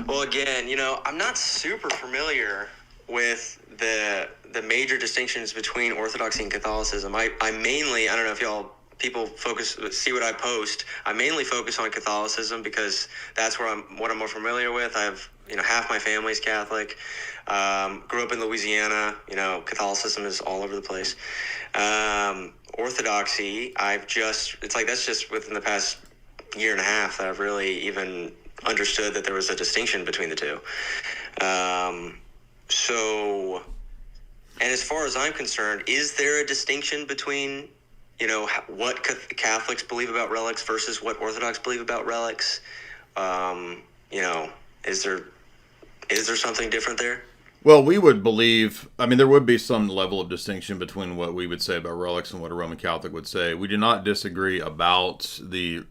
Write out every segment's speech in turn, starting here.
Well, again, I'm not super familiar with the major distinctions between Orthodoxy and Catholicism. I mainly, I don't know if people see what I post. I mainly focus on Catholicism because that's what I'm more familiar with. I have, half my family's Catholic. Grew up in Louisiana. Catholicism is all over the place. Orthodoxy, that's just within the past year and a half that I've really even understood that there was a distinction between the two. And as far as I'm concerned, is there a distinction between, what Catholics believe about relics versus what Orthodox believe about relics? Is there something different there? Well, we would believe, there would be some level of distinction between what we would say about relics and what a Roman Catholic would say. We do not disagree about the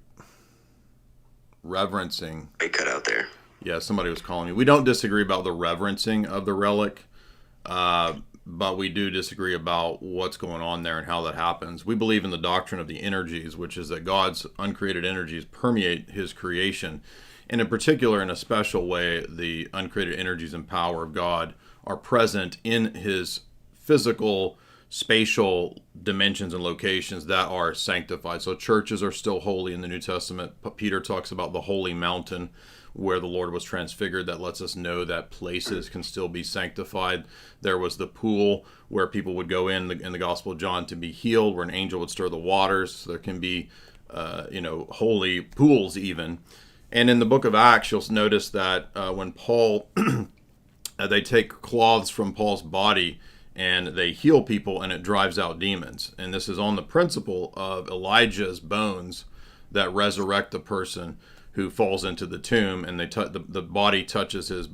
reverencing. They cut out there. Yeah, somebody was calling you. We don't disagree about the reverencing of the relic, but we do disagree about what's going on there and how that happens. We believe in the doctrine of the energies, which is that God's uncreated energies permeate his creation. And in particular, in a special way, the uncreated energies and power of God are present in his physical, spatial dimensions and locations that are sanctified. So churches are still holy in the New Testament. Peter talks about the holy mountain where the Lord was transfigured. That lets us know that places can still be sanctified. There was the pool where people would go in the Gospel of John to be healed, where an angel would stir the waters. So there can be, holy pools even. And in the book of Acts, you'll notice that when Paul, they take cloths from Paul's body and they heal people and it drives out demons. And this is on the principle of Elijah's bones that resurrect the person who falls into the tomb, and the body touches his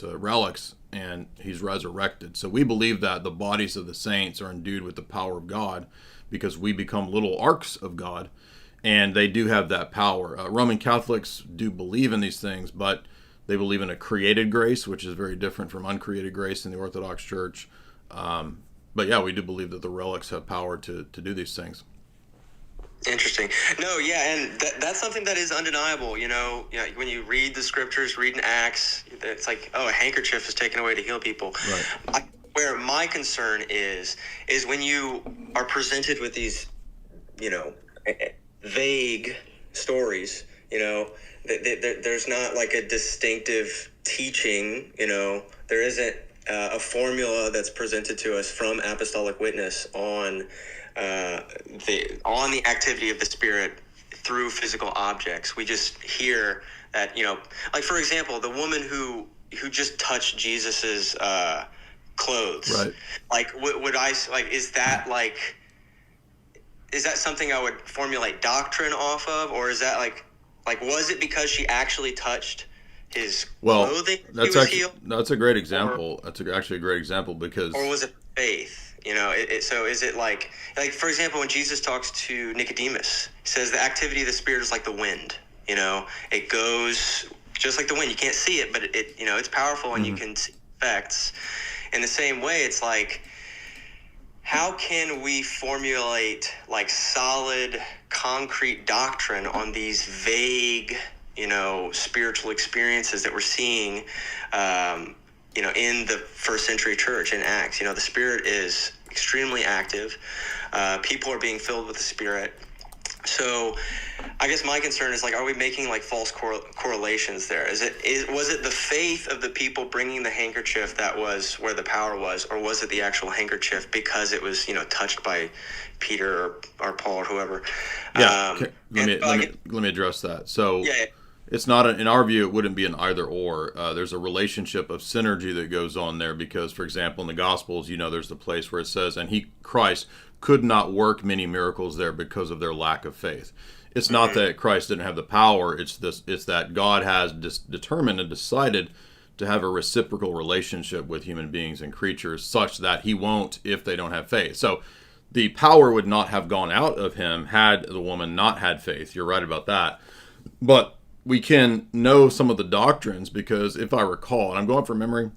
relics and he's resurrected. So we believe that the bodies of the saints are endued with the power of God because we become little arks of God. And they do have that power. Roman Catholics do believe in these things, but they believe in a created grace, which is very different from uncreated grace in the Orthodox Church. But yeah, we do believe that the relics have power to do these things. Interesting. No, yeah, and that's something that is undeniable. When you read the scriptures, read in Acts, it's like, a handkerchief is taken away to heal people. Right. Where my concern is when you are presented with these, vague stories, there's not like a distinctive teaching, there isn't a formula that's presented to us from apostolic witness on the activity of the Spirit through physical objects. We just hear that, like for example, the woman who just touched Jesus's clothes. Right. Like, is that something I would formulate doctrine off of, or is that like was it because she actually touched his clothing? That's a great example. That's actually a great example because. Or was it faith? So is it like for example, when Jesus talks to Nicodemus, he says the activity of the Spirit is like the wind. It goes just like the wind. You can't see it, but it's powerful and you can see effects. In the same way, it's like, how can we formulate like solid, concrete doctrine on these vague, spiritual experiences that we're seeing, in the first century church in Acts? The Spirit is extremely active. People are being filled with the Spirit. So I guess my concern is like, are we making like false correlations there? Was it the faith of the people bringing the handkerchief that was where the power was, or was it the actual handkerchief because it was, touched by Peter or Paul or whoever? Yeah. Let me address that. So yeah. It's not, in our view, it wouldn't be an either or. There's a relationship of synergy that goes on there because, for example, in the Gospels, there's the place where it says, and Christ could not work many miracles there because of their lack of faith. It's not that Christ didn't have the power. It's that God has determined and decided to have a reciprocal relationship with human beings and creatures such that he won't if they don't have faith. So the power would not have gone out of him had the woman not had faith. You're right about that. But we can know some of the doctrines because if I recall, and I'm going from memory,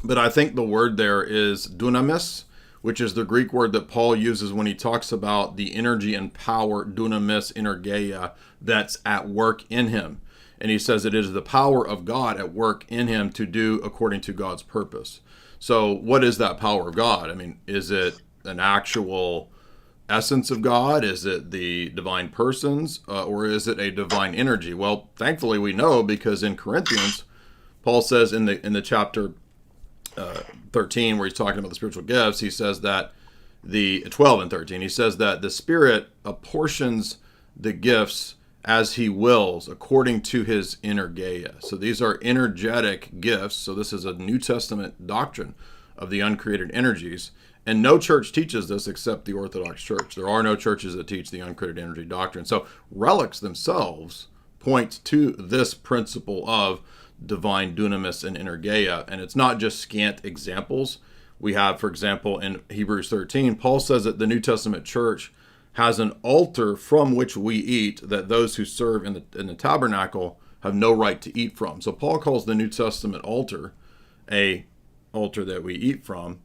but I think the word there is dunamis, which is the Greek word that Paul uses when he talks about the energy and power, dunamis, energeia, that's at work in him. And he says it is the power of God at work in him to do according to God's purpose. So what is that power of God? I mean, is it an actual essence of God? Is it the divine persons? Or is it a divine energy? Well, thankfully we know, because in Corinthians, Paul says in the chapter 13, where he's talking about the spiritual gifts, he says that the 12 and 13, he says that the Spirit apportions the gifts as he wills according to his energeia. So these are energetic gifts. So this is a New Testament doctrine of the uncreated energies. And no church teaches this except the Orthodox Church. There are no churches that teach the uncreated energy doctrine. So relics themselves point to this principle of divine dunamis and energeia. And it's not just scant examples. We have, for example, in Hebrews 13, Paul says that the New Testament church has an altar from which we eat, that those who serve in the tabernacle have no right to eat from. So Paul calls the New Testament altar a altar that we eat from.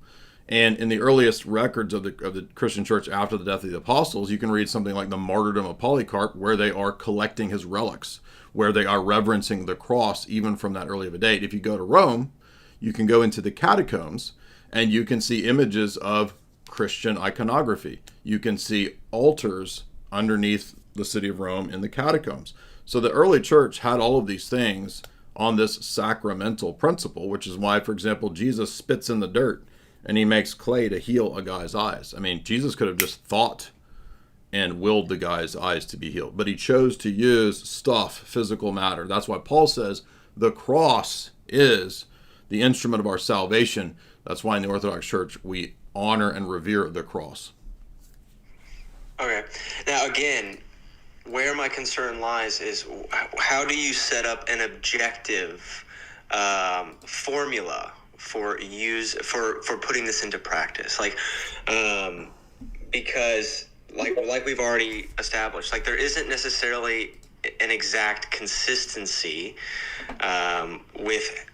And in the earliest records of the Christian church after the death of the apostles, you can read something like the martyrdom of Polycarp, where they are collecting his relics, where they are reverencing the cross, even from that early of a date. If you go to Rome, you can go into the catacombs and you can see images of Christian iconography. You can see altars underneath the city of Rome in the catacombs. So the early church had all of these things on this sacramental principle, which is why, for example, Jesus spits in the dirt and he makes clay to heal a guy's eyes. I mean, Jesus could have just thought and willed the guy's eyes to be healed, but he chose to use stuff, physical matter. That's why Paul says the cross is the instrument of our salvation. That's why in the Orthodox Church we honor and revere the cross. Okay. Now, again, where my concern lies is how do you set up an objective formula for putting this into practice? Because like we've already established, there isn't necessarily an exact consistency with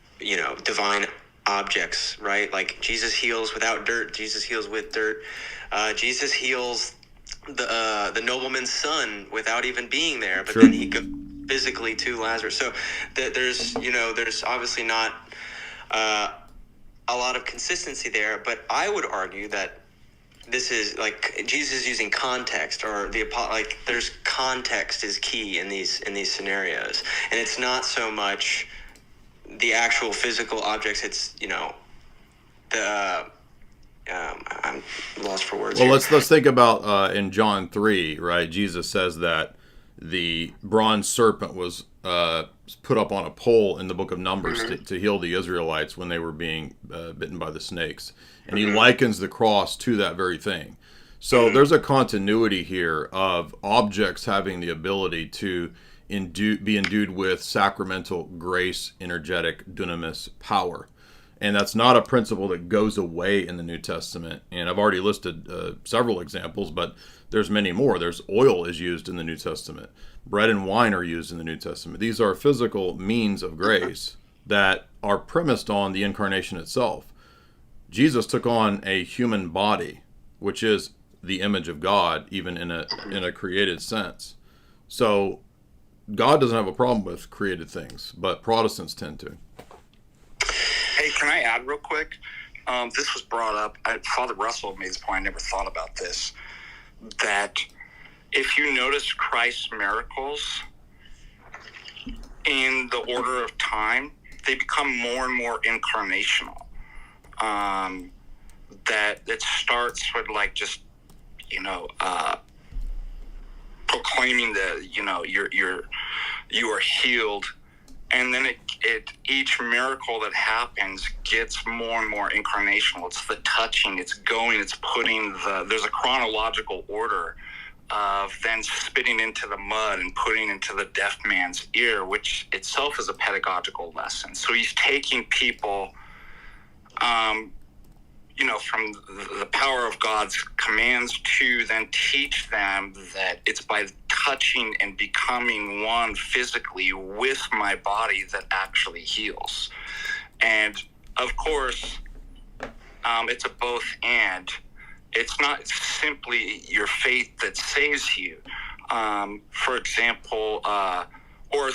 divine objects, right? Like Jesus heals without dirt, Jesus heals with dirt, Jesus heals the nobleman's son without even being there, but Sure. Then he goes physically to Lazarus. So there's obviously not a lot of consistency there, but I would argue that this is Jesus is using context, or there's context is key in these scenarios, and it's not so much the actual physical objects. It's I'm lost for words. Well, here. let's think about in John 3, right? Jesus says that the bronze serpent was put up on a pole in the book of Numbers to heal the Israelites when they were being bitten by the snakes. And he likens the cross to that very thing. So there's a continuity here of objects having the ability to be endued with sacramental grace, energetic, dunamis power. And that's not a principle that goes away in the New Testament. And I've already listed several examples, but there's many more. There's oil is used in the New Testament. Bread and wine are used in the New Testament. These are physical means of grace that are premised on the incarnation itself. Jesus took on a human body, which is the image of God, even in a created sense. So God doesn't have a problem with created things, but Protestants tend to. Hey, can I add real quick? This was brought up. Father Russell made this point. I never thought about this. That if you notice Christ's miracles in the order of time, they become more and more incarnational. That it starts with proclaiming that you are healed. And then each miracle that happens gets more and more incarnational. It's the touching, it's going, it's putting there's a chronological order of then spitting into the mud and putting into the deaf man's ear, which itself is a pedagogical lesson. So he's taking people, from the power of God's commands to then teach them that it's by touching and becoming one physically with my body that actually heals. And of course, it's a both and. It's not simply your faith that saves you. For example, or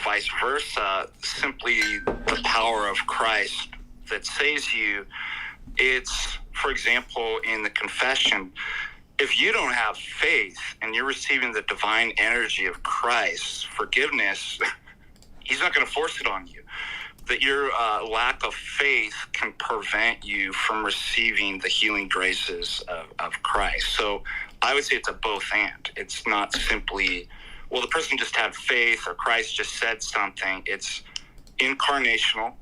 vice versa, simply the power of Christ that saves you. It's, for example, in the confession, if you don't have faith and you're receiving the divine energy of Christ's forgiveness, he's not going to force it on you. That your lack of faith can prevent you from receiving the healing graces of Christ. So I would say it's a both and. It's not simply, well, the person just had faith or Christ just said something. It's incarnational,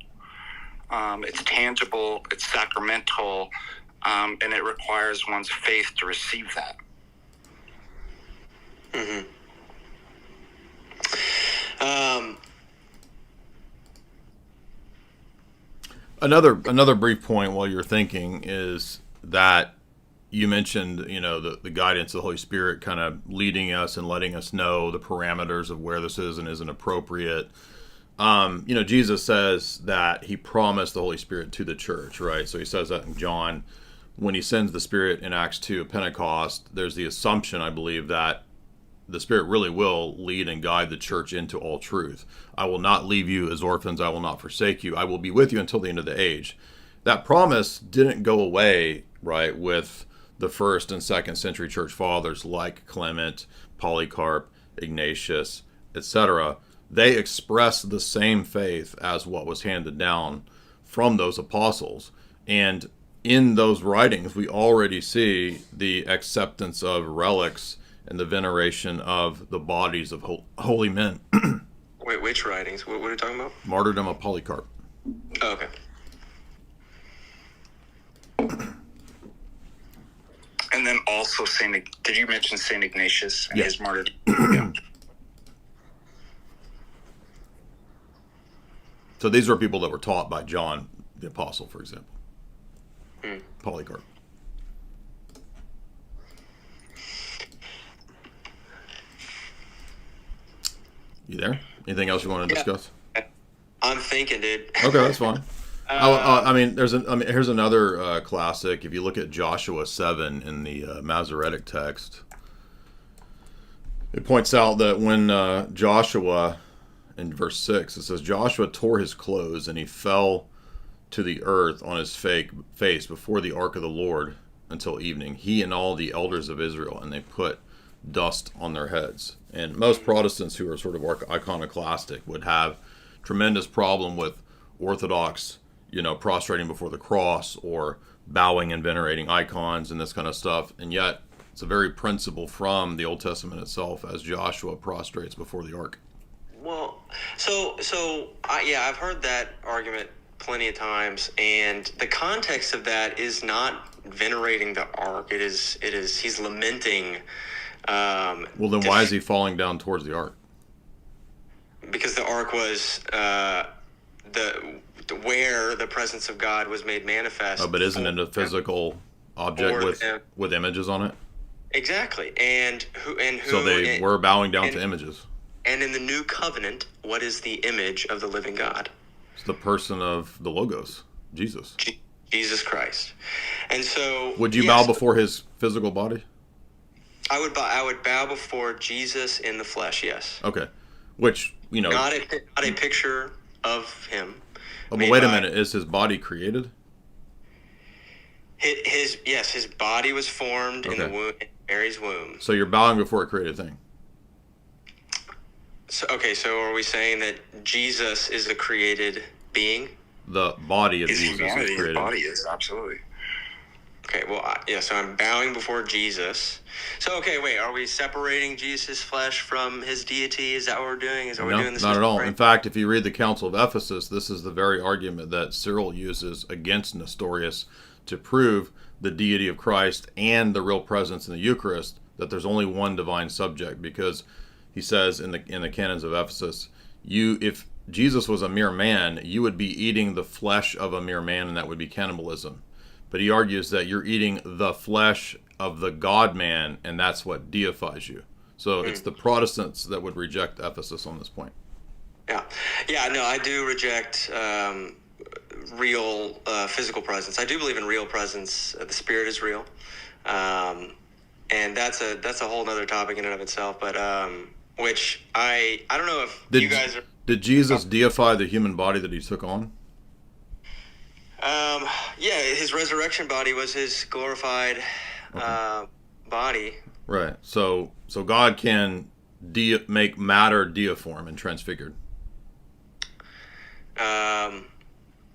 it's tangible, it's sacramental, and it requires one's faith to receive that. Mm-hmm. Another brief point while you're thinking is that you mentioned, the guidance of the Holy Spirit kind of leading us and letting us know the parameters of where this is and isn't appropriate. Jesus says that he promised the Holy Spirit to the church, right? So he says that in John. When he sends the Spirit in Acts 2 at Pentecost, there's the assumption, I believe, that the Spirit really will lead and guide the church into all truth. I will not leave you as orphans. I will not forsake you. I will be with you until the end of the age. That promise didn't go away, right, with the first and second century church fathers like Clement, Polycarp, Ignatius, etc. They expressed the same faith as what was handed down from those apostles. And in those writings, we already see the acceptance of relics and the veneration of the bodies of holy men. Wait, which writings? What are you talking about? Martyrdom of Polycarp. Oh, okay. And then also did you mention St. Ignatius and his martyrdom? Yeah. So these were people that were taught by John the Apostle, for example. Polycarp. You there? Anything else you want to discuss? I'm thinking, dude. Okay, that's fine. Here's another classic. If you look at Joshua 7 in the Masoretic text, it points out that when Joshua, in verse 6, it says, Joshua tore his clothes and he fell to the earth on his face before the ark of the Lord until evening, he and all the elders of Israel, and they put dust on their heads. And most Protestants who are sort of iconoclastic would have tremendous problem with Orthodox, prostrating before the cross or bowing and venerating icons and this kind of stuff. And yet it's a very principle from the Old Testament itself as Joshua prostrates before the ark. Well, I've heard that argument plenty of times, and the context of that is not venerating the ark. It is he's lamenting. Well, then why is he falling down towards the ark? Because the ark was where the presence of God was made manifest. Oh, but isn't it a physical object with images on it? Exactly, and who? So they were bowing down to images. And in the new covenant, what is the image of the living God? It's the person of the Logos, Jesus. Jesus Christ. And so, would you bow before his physical body? I would bow before Jesus in the flesh. Yes. Okay. Which not a picture of him. Oh, but wait a minute. Is his body created? His body was formed in the womb, in Mary's womb. So you're bowing before a created thing. So are we saying that Jesus is a created being? The body of Jesus is created. His body is, absolutely. Okay, well, so I'm bowing before Jesus. So, okay, wait, are we separating Jesus' flesh from his deity? Is that what we're doing? Is that what we're doing this? Not at all. In fact, if you read the Council of Ephesus, this is the very argument that Cyril uses against Nestorius to prove the deity of Christ and the real presence in the Eucharist, that there's only one divine subject, because he says in the canons of Ephesus, if Jesus was a mere man, you would be eating the flesh of a mere man, and that would be cannibalism. But he argues that you're eating the flesh of the God-man, and that's what deifies you. So it's the Protestants that would reject Ephesus on this point. Yeah, no, I do reject real physical presence. I do believe in real presence. The Spirit is real, and that's a whole other topic in and of itself. But which I don't know if you guys are. Did Jesus deify the human body that he took on? Yeah, his resurrection body was his glorified body. Right. So God can make matter deiform and transfigured.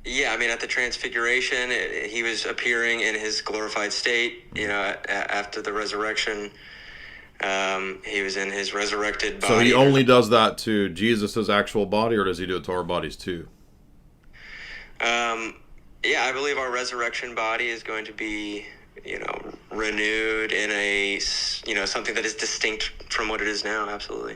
Yeah, I mean, at the transfiguration, he was appearing in his glorified state. You know, after the resurrection, he was in his resurrected body. So he only does that to Jesus' actual body, or does he do it to our bodies too? Yeah, I believe our resurrection body is going to be, renewed in a, something that is distinct from what it is now. Absolutely.